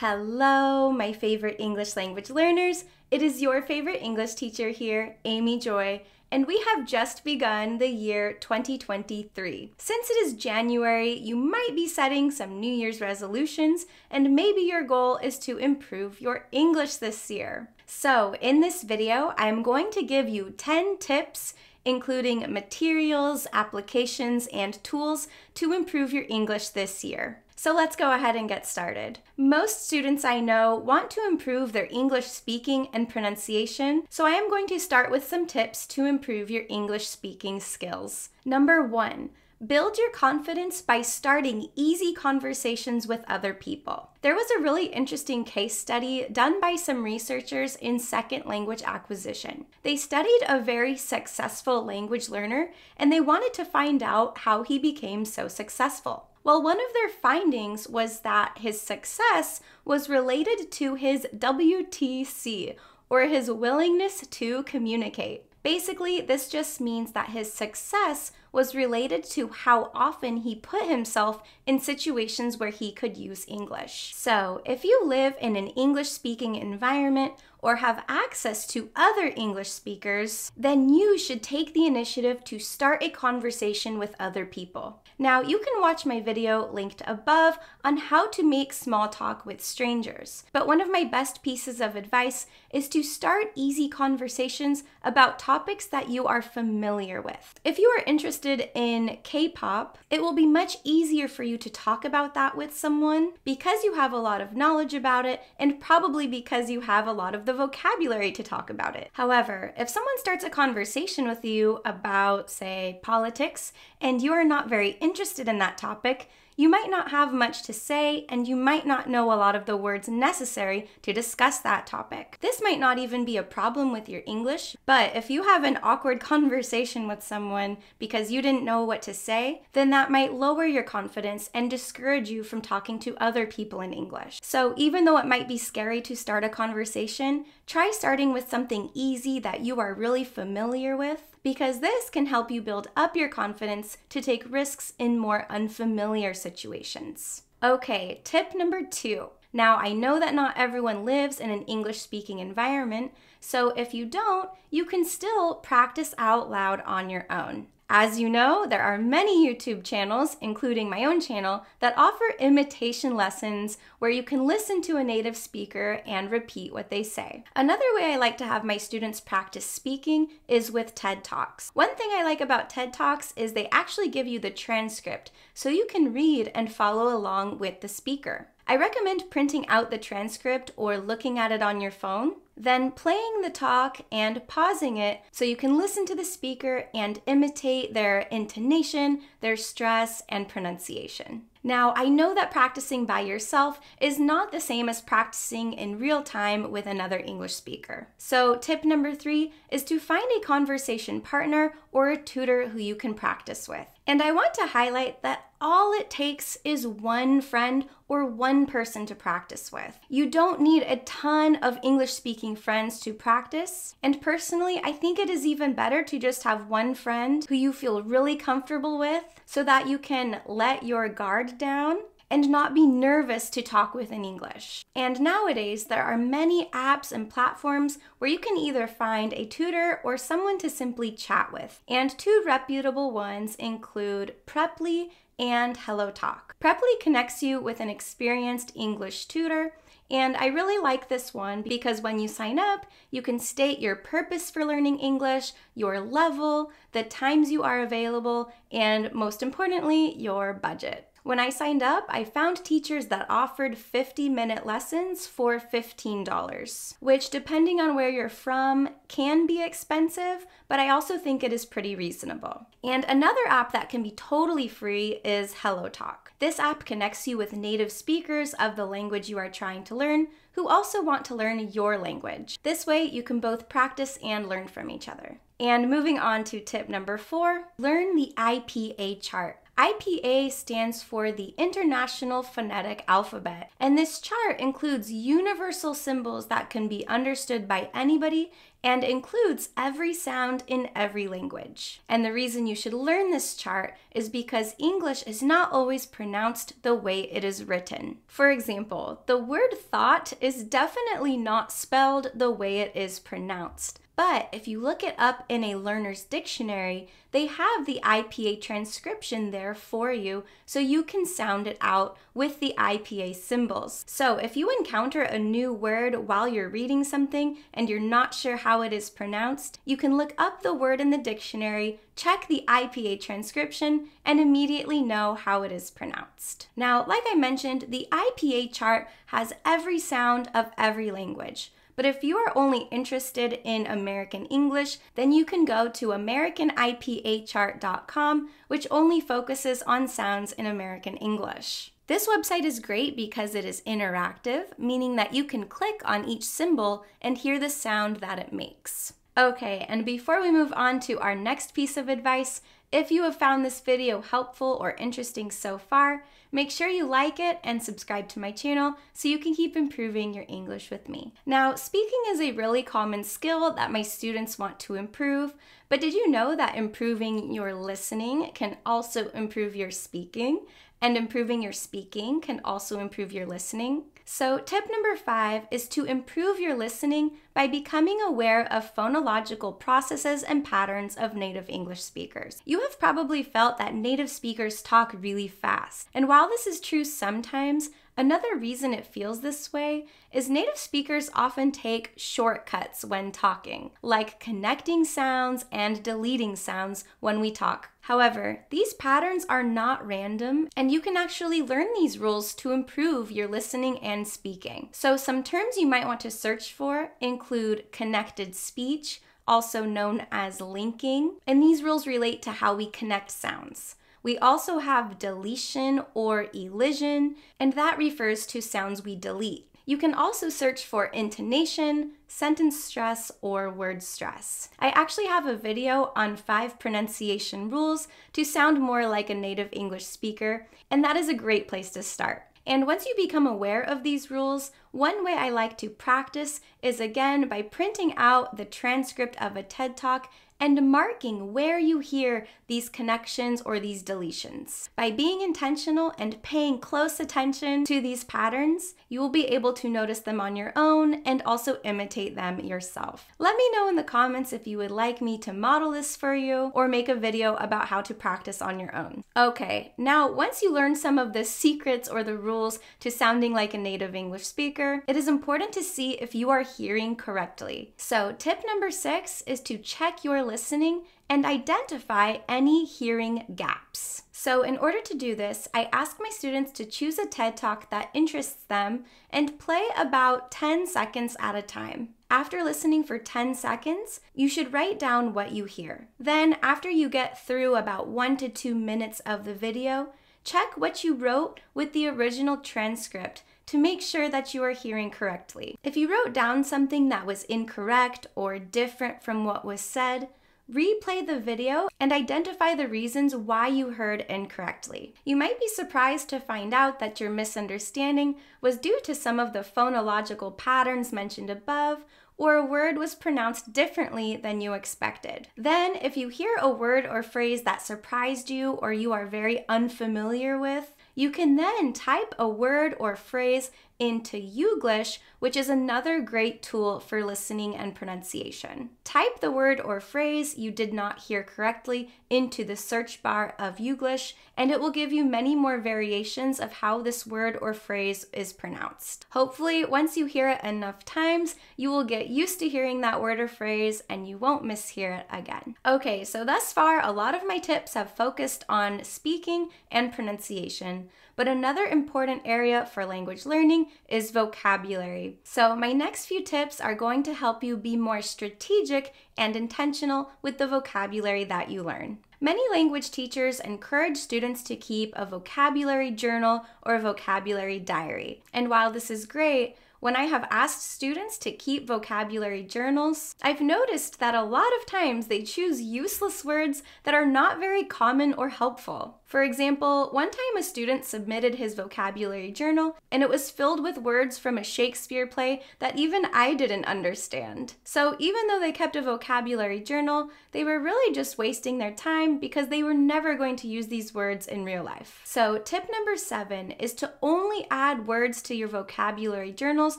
Hello, my favorite English language learners. It is your favorite English teacher here, Amy Joy, and we have just begun the year 2023. Since it is January, you might be setting some New Year's resolutions, and maybe your goal is to improve your English this year. So in this video, I'm going to give you 10 tips including materials, applications, and tools to improve your English this year. So let's go ahead and get started. Most students I know want to improve their English speaking and pronunciation, so I am going to start with some tips to improve your English speaking skills. Number 1. Build your confidence by starting easy conversations with other people. There was a really interesting case study done by some researchers in second language acquisition. They studied a very successful language learner, and they wanted to find out how he became so successful. Well, one of their findings was that his success was related to his WTC, or his willingness to communicate. Basically, this just means that his success was related to how often he put himself in situations where he could use English. So, if you live in an English-speaking environment or have access to other English speakers, then you should take the initiative to start a conversation with other people. Now, you can watch my video linked above on how to make small talk with strangers. But one of my best pieces of advice is to start easy conversations about topics that you are familiar with. If you are interested in K-pop, it will be much easier for you to talk about that with someone because you have a lot of knowledge about it and probably because you have a lot of the vocabulary to talk about it. However, if someone starts a conversation with you about, say, politics, and you are not very interested in that topic, you might not have much to say, and you might not know a lot of the words necessary to discuss that topic. This might not even be a problem with your English, but if you have an awkward conversation with someone because you didn't know what to say, then that might lower your confidence and discourage you from talking to other people in English. So even though it might be scary to start a conversation, try starting with something easy that you are really familiar with, because this can help you build up your confidence to take risks in more unfamiliar situations. Okay, tip number 2. Now, I know that not everyone lives in an English-speaking environment, so if you don't, you can still practice out loud on your own. As you know, there are many YouTube channels, including my own channel, that offer imitation lessons where you can listen to a native speaker and repeat what they say. Another way I like to have my students practice speaking is with TED Talks. One thing I like about TED Talks is they actually give you the transcript, so you can read and follow along with the speaker. I recommend printing out the transcript or looking at it on your phone, then playing the talk and pausing it so you can listen to the speaker and imitate their intonation, their stress, and pronunciation. Now, I know that practicing by yourself is not the same as practicing in real time with another English speaker. So tip number 3 is to find a conversation partner or a tutor who you can practice with. And I want to highlight that all it takes is one friend or one person to practice with. You don't need a ton of English-speaking friends to practice. And personally, I think it is even better to just have one friend who you feel really comfortable with so that you can let your guard down and not be nervous to talk with in English. And nowadays, there are many apps and platforms where you can either find a tutor or someone to simply chat with. And 2 reputable ones include Preply and HelloTalk. Preply connects you with an experienced English tutor, and I really like this one because when you sign up, you can state your purpose for learning English, your level, the times you are available, and most importantly, your budget. When I signed up, I found teachers that offered 50-minute lessons for $15, which depending on where you're from can be expensive, but I also think it is pretty reasonable. And another app that can be totally free is HelloTalk. This app connects you with native speakers of the language you are trying to learn who also want to learn your language. This way, you can both practice and learn from each other. And moving on to tip number 4, learn the IPA chart. IPA stands for the International Phonetic Alphabet, and this chart includes universal symbols that can be understood by anybody and includes every sound in every language. And the reason you should learn this chart is because English is not always pronounced the way it is written. For example, the word thought is definitely not spelled the way it is pronounced. But if you look it up in a learner's dictionary, they have the IPA transcription there for you so you can sound it out with the IPA symbols. So if you encounter a new word while you're reading something and you're not sure how it is pronounced, you can look up the word in the dictionary, check the IPA transcription, and immediately know how it is pronounced. Now, like I mentioned, the IPA chart has every sound of every language. But if you are only interested in American English, then you can go to AmericanIPAchart.com, which only focuses on sounds in American English. This website is great because it is interactive, meaning that you can click on each symbol and hear the sound that it makes. Okay, and before we move on to our next piece of advice, if you have found this video helpful or interesting so far, make sure you like it and subscribe to my channel so you can keep improving your English with me. Now, speaking is a really common skill that my students want to improve, but did you know that improving your listening can also improve your speaking? And improving your speaking can also improve your listening. So tip number 5 is to improve your listening by becoming aware of phonological processes and patterns of native English speakers. You have probably felt that native speakers talk really fast. And while this is true sometimes, another reason it feels this way is native speakers often take shortcuts when talking, like connecting sounds and deleting sounds when we talk. However, these patterns are not random, and you can actually learn these rules to improve your listening and speaking. So some terms you might want to search for include connected speech, also known as linking, and these rules relate to how we connect sounds. We also have deletion or elision, and that refers to sounds we delete. You can also search for intonation, sentence stress, or word stress. I actually have a video on 5 pronunciation rules to sound more like a native English speaker, and that is a great place to start. And once you become aware of these rules, one way I like to practice is again by printing out the transcript of a TED Talk and marking where you hear these connections or these deletions. By being intentional and paying close attention to these patterns, you will be able to notice them on your own and also imitate them yourself. Let me know in the comments if you would like me to model this for you or make a video about how to practice on your own. Okay, now once you learn some of the secrets or the rules to sounding like a native English speaker, it is important to see if you are hearing correctly. So tip number 6 is to check your listening and identify any hearing gaps. So in order to do this, I ask my students to choose a TED Talk that interests them and play about 10 seconds at a time. After listening for 10 seconds, you should write down what you hear. Then after you get through about 1 to 2 minutes of the video, check what you wrote with the original transcript to make sure that you are hearing correctly. If you wrote down something that was incorrect or different from what was said, replay the video and identify the reasons why you heard incorrectly. You might be surprised to find out that your misunderstanding was due to some of the phonological patterns mentioned above, or a word was pronounced differently than you expected. Then, if you hear a word or phrase that surprised you or you are very unfamiliar with, you can then type a word or phrase into Youglish, which is another great tool for listening and pronunciation. Type the word or phrase you did not hear correctly into the search bar of Youglish, and it will give you many more variations of how this word or phrase is pronounced. Hopefully, once you hear it enough times, you will get used to hearing that word or phrase and you won't mishear it again. Okay, so thus far, a lot of my tips have focused on speaking and pronunciation, but another important area for language learning is vocabulary. So my next few tips are going to help you be more strategic and intentional with the vocabulary that you learn. Many language teachers encourage students to keep a vocabulary journal or a vocabulary diary. And while this is great, when I have asked students to keep vocabulary journals, I've noticed that a lot of times they choose useless words that are not very common or helpful. For example, one time a student submitted his vocabulary journal and it was filled with words from a Shakespeare play that even I didn't understand. So even though they kept a vocabulary journal, they were really just wasting their time because they were never going to use these words in real life. So tip number 7 is to only add words to your vocabulary journals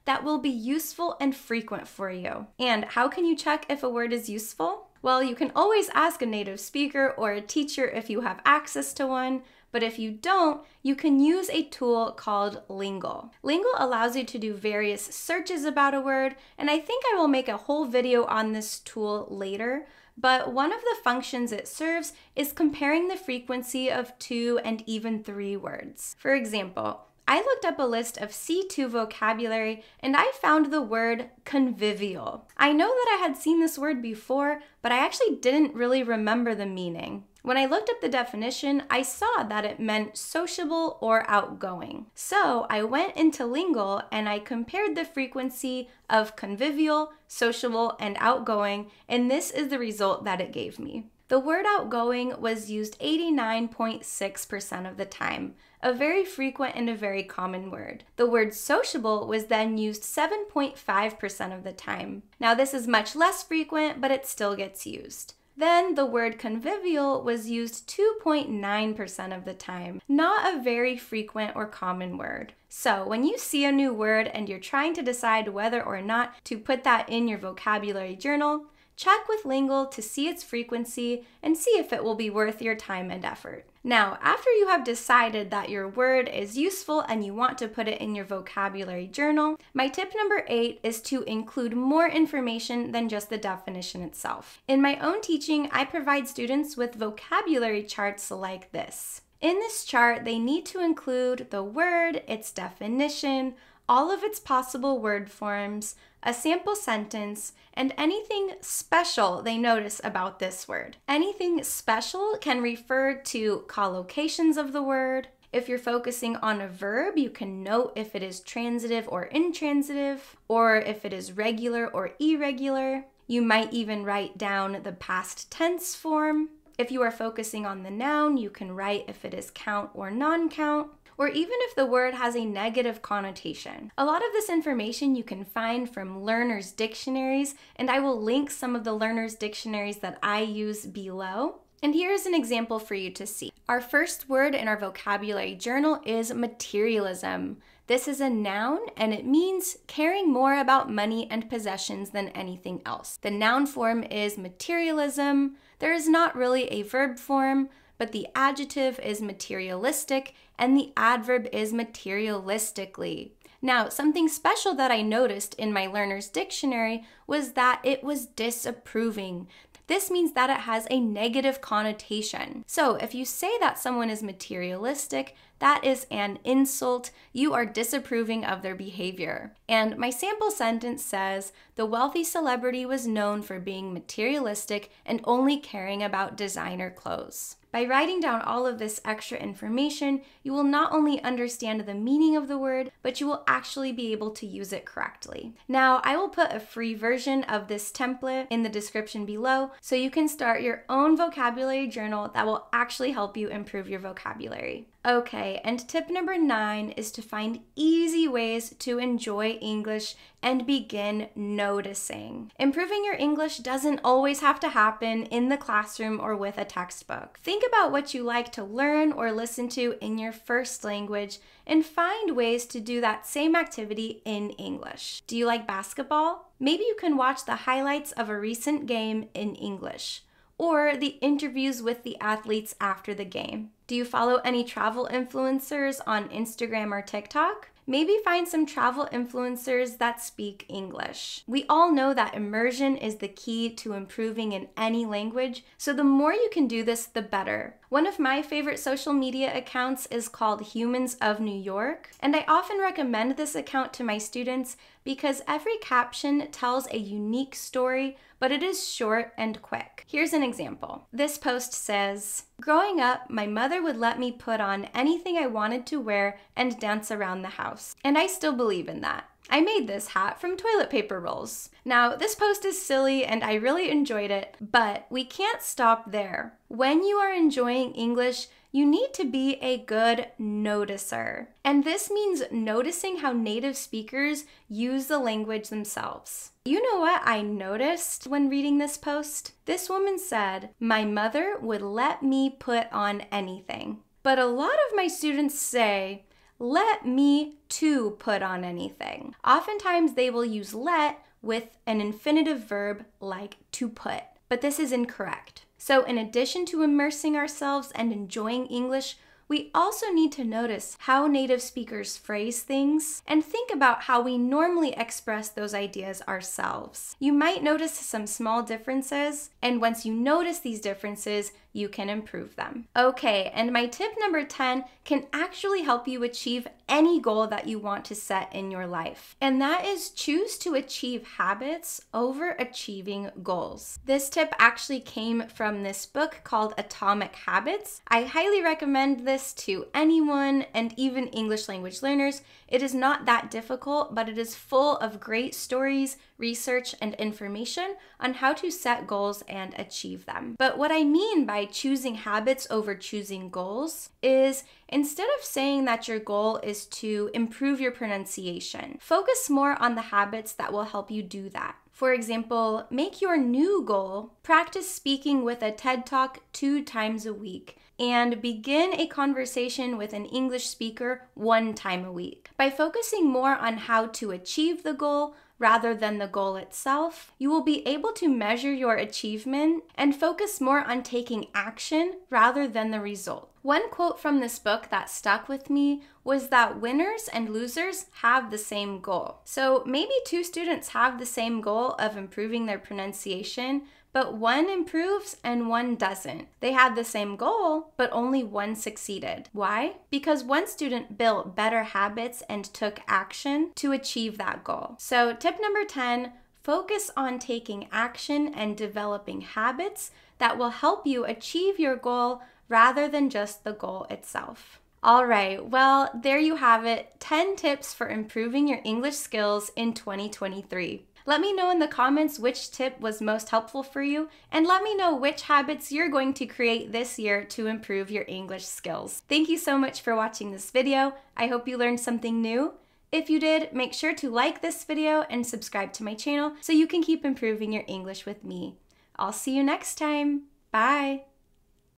that will be useful and frequent for you. And how can you check if a word is useful? Well, you can always ask a native speaker or a teacher if you have access to one, but if you don't, you can use a tool called Lingle. Lingle allows you to do various searches about a word, and I think I will make a whole video on this tool later, but one of the functions it serves is comparing the frequency of 2 and even 3 words. For example, I looked up a list of C2 vocabulary and I found the word convivial. I know that I had seen this word before, but I actually didn't really remember the meaning. When I looked up the definition, I saw that it meant sociable or outgoing. So I went into Lingle and I compared the frequency of convivial, sociable, and outgoing, and this is the result that it gave me. The word outgoing was used 89.6% of the time, a very frequent and a very common word. The word sociable was then used 7.5% of the time. Now this is much less frequent, but it still gets used. Then the word convivial was used 2.9% of the time, not a very frequent or common word. So when you see a new word and you're trying to decide whether or not to put that in your vocabulary journal, check with Lingle to see its frequency and see if it will be worth your time and effort. Now, after you have decided that your word is useful and you want to put it in your vocabulary journal, my tip number 8 is to include more information than just the definition itself. In my own teaching, I provide students with vocabulary charts like this. In this chart, they need to include the word, its definition, all of its possible word forms, a sample sentence, and anything special they notice about this word. Anything special can refer to collocations of the word. If you're focusing on a verb, you can note if it is transitive or intransitive, or if it is regular or irregular. You might even write down the past tense form. If you are focusing on the noun, you can write if it is count or non-count, or even if the word has a negative connotation. A lot of this information you can find from learners' dictionaries, and I will link some of the learners' dictionaries that I use below. And here's an example for you to see. Our first word in our vocabulary journal is materialism. This is a noun and it means caring more about money and possessions than anything else. The noun form is materialism. There is not really a verb form, but the adjective is materialistic and the adverb is materialistically. Now, something special that I noticed in my learner's dictionary was that it was disapproving. This means that it has a negative connotation. So if you say that someone is materialistic, that is an insult. You are disapproving of their behavior. And my sample sentence says, the wealthy celebrity was known for being materialistic and only caring about designer clothes. By writing down all of this extra information, you will not only understand the meaning of the word, but you will actually be able to use it correctly. Now, I will put a free version of this template in the description below, so you can start your own vocabulary journal that will actually help you improve your vocabulary. Okay, and tip number 9 is to find easy ways to enjoy English and begin noticing. Improving your English doesn't always have to happen in the classroom or with a textbook. Think about what you like to learn or listen to in your first language and find ways to do that same activity in English. Do you like basketball? Maybe you can watch the highlights of a recent game in English, or the interviews with the athletes after the game. Do you follow any travel influencers on Instagram or TikTok? Maybe find some travel influencers that speak English. We all know that immersion is the key to improving in any language, so the more you can do this, the better. One of my favorite social media accounts is called Humans of New York, and I often recommend this account to my students because every caption tells a unique story, but it is short and quick. Here's an example. This post says, "Growing up, my mother would let me put on anything I wanted to wear and dance around the house. And I still believe in that. I made this hat from toilet paper rolls." Now, this post is silly and I really enjoyed it, but we can't stop there. When you are enjoying English, you need to be a good noticer. And this means noticing how native speakers use the language themselves. You know what I noticed when reading this post? This woman said, "My mother would let me put on anything." But a lot of my students say, "Let me to put on anything." Oftentimes they will use let with an infinitive verb like to put, but this is incorrect. So in addition to immersing ourselves and enjoying English, we also need to notice how native speakers phrase things and think about how we normally express those ideas ourselves. You might notice some small differences, and once you notice these differences, you can improve them. Okay, and my tip number 10 can actually help you achieve any goal that you want to set in your life. And that is choose to achieve habits over achieving goals. This tip actually came from this book called Atomic Habits. I highly recommend this to anyone and even English language learners. It is not that difficult, but it is full of great stories, research, and information on how to set goals and achieve them. But what I mean by choosing habits over choosing goals is instead of saying that your goal is to improve your pronunciation, focus more on the habits that will help you do that. For example, make your new goal practice speaking with a TED Talk 2 times a week and begin a conversation with an English speaker 1 time a week. By focusing more on how to achieve the goal rather than the goal itself, you will be able to measure your achievement and focus more on taking action rather than the result. One quote from this book that stuck with me was that winners and losers have the same goal. So maybe 2 students have the same goal of improving their pronunciation, but one improves and one doesn't. They had the same goal, but only one succeeded. Why? Because one student built better habits and took action to achieve that goal. So tip number 10, focus on taking action and developing habits that will help you achieve your goal rather than just the goal itself. All right, well, there you have it, 10 tips for improving your English skills in 2023. Let me know in the comments which tip was most helpful for you, and let me know which habits you're going to create this year to improve your English skills. Thank you so much for watching this video. I hope you learned something new. If you did, make sure to like this video and subscribe to my channel so you can keep improving your English with me. I'll see you next time. Bye!